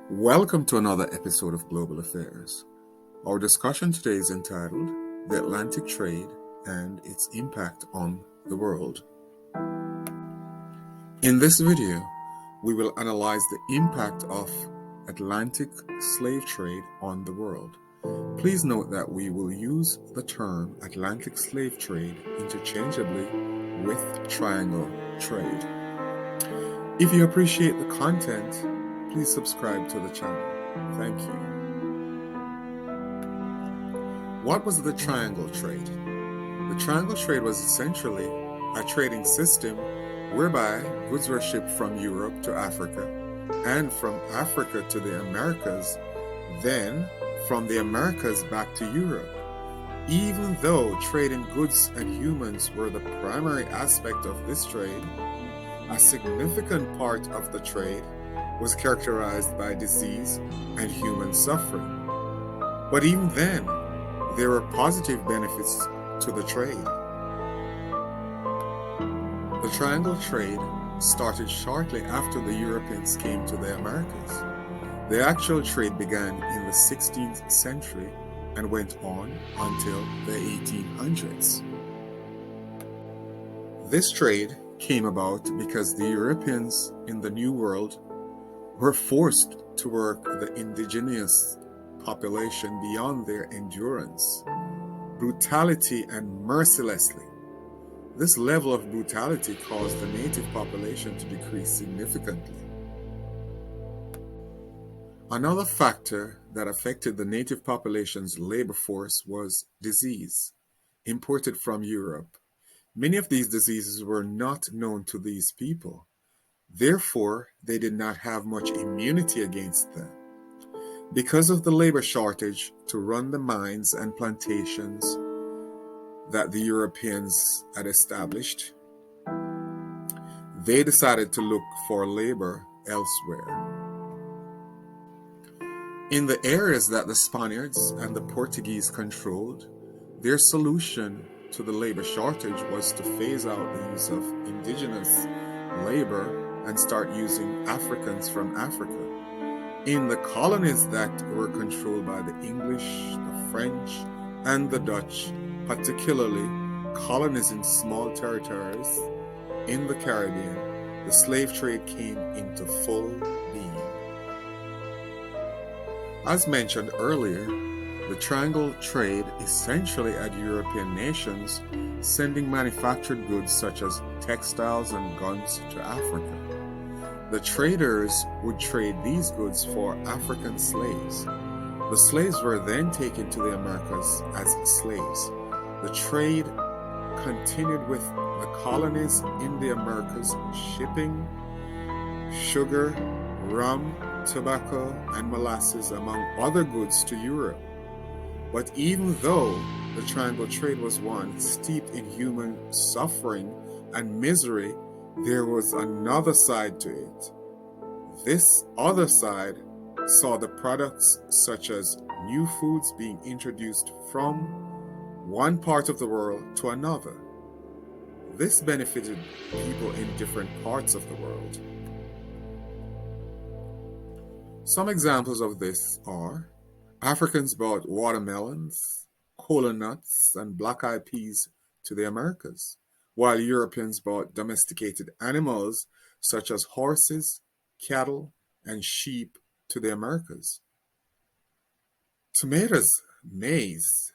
Welcome to another episode of Global Affairs. Our discussion today is entitled The Atlantic Trade and Its Impact on the World. In this video, we will analyze the impact of Atlantic slave trade on the world. Please note that we will use the term Atlantic slave trade interchangeably with triangle trade. If you appreciate the content, please subscribe to the channel. Thank you. What was the triangle trade? The triangle trade was essentially a trading system whereby goods were shipped from Europe to Africa and from Africa to the Americas, then from the Americas back to Europe. Even though trading goods and humans were the primary aspect of this trade, a significant part of the trade was characterized by disease and human suffering. But even then, there were positive benefits to the trade. The triangle trade started shortly after the Europeans came to the Americas. The actual trade began in the 16th century and went on until the 1800s. This trade came about because the Europeans in the New World were forced to work the indigenous population beyond their endurance, brutality and mercilessly. This level of brutality caused the native population to decrease significantly. Another factor that affected the native population's labor force was disease, imported from Europe. Many of these diseases were not known to these people. Therefore, they did not have much immunity against them. Because of the labor shortage to run the mines and plantations that the Europeans had established, they decided to look for labor elsewhere. In the areas that the Spaniards and the Portuguese controlled, their solution to the labor shortage was to phase out the use of indigenous labor and start using Africans from Africa. In the colonies that were controlled by the English, the French, and the Dutch, particularly colonies in small territories in the Caribbean, the slave trade came into full being. As mentioned earlier, the triangle trade essentially had European nations sending manufactured goods such as textiles and guns to Africa. The traders would trade these goods for African slaves. The slaves were then taken to the Americas as slaves. The trade continued with the colonies in the Americas shipping sugar, rum, tobacco, and molasses, among other goods, to Europe. But even though the triangle trade was one steeped in human suffering and misery, there was another side to it. This other side saw the products such as new foods being introduced from one part of the world to another. This benefited people in different parts of the world. Some examples of this are Africans brought watermelons, cola nuts, and black-eyed peas to the Americas, while Europeans brought domesticated animals such as horses, cattle, and sheep to the Americas. Tomatoes, maize,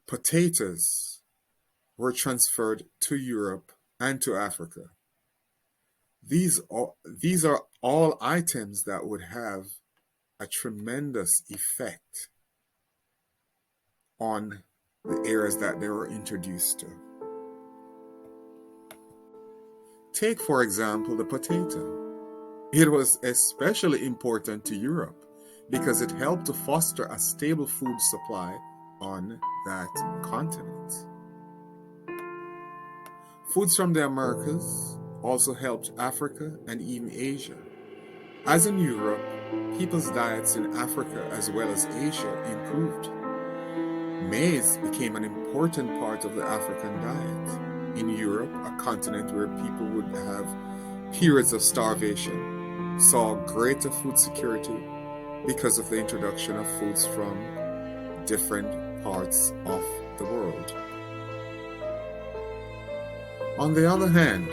potatoes were transferred to Europe and to Africa. These are all items that would have a tremendous effect on the areas that they were introduced to. Take, for example, the potato. It was especially important to Europe because it helped to foster a stable food supply on that continent. Foods from the Americas also helped Africa and even Asia. As in Europe, people's diets in Africa as well as Asia improved. Maize became an important part of the African diet. In Europe, a continent where people would have periods of starvation, saw greater food security because of the introduction of foods from different parts of the world. On the other hand,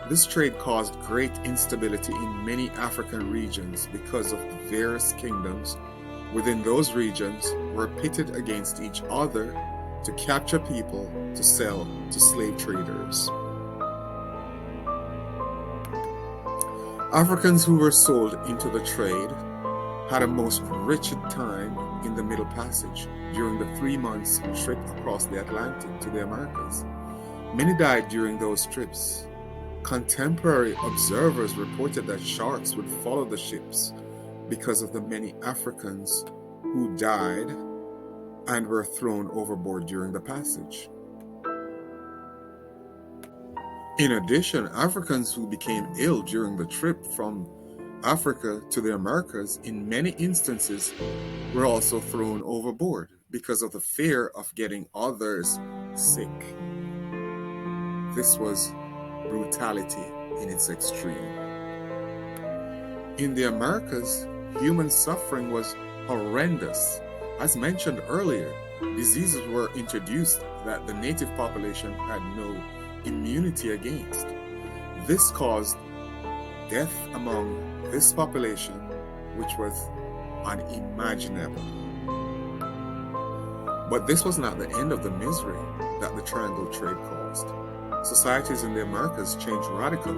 this trade caused great instability in many African regions because of the various kingdoms within those regions were pitted against each other to capture people to sell to slave traders. Africans who were sold into the trade had a most wretched time in the Middle Passage during the 3 months trip across the Atlantic to the Americas. Many died during those trips. Contemporary observers reported that sharks would follow the ships because of the many Africans who died and were thrown overboard during the passage. In addition, Africans who became ill during the trip from Africa to the Americas, in many instances, were also thrown overboard because of the fear of getting others sick. This was brutality in its extreme. In the Americas, human suffering was horrendous. As mentioned earlier, diseases were introduced that the native population had no immunity against. This caused death among this population, which was unimaginable. But this was not the end of the misery that the triangle trade caused. Societies in the Americas changed radically.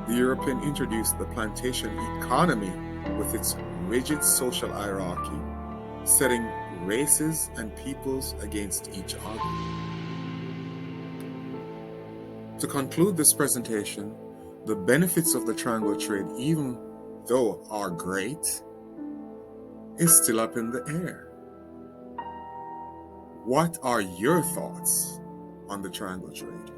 The European introduced the plantation economy with its rigid social hierarchy, setting races and peoples against each other. To conclude this presentation, the benefits of the triangle trade, even though are great, is still up in the air. What are your thoughts on the triangle trade?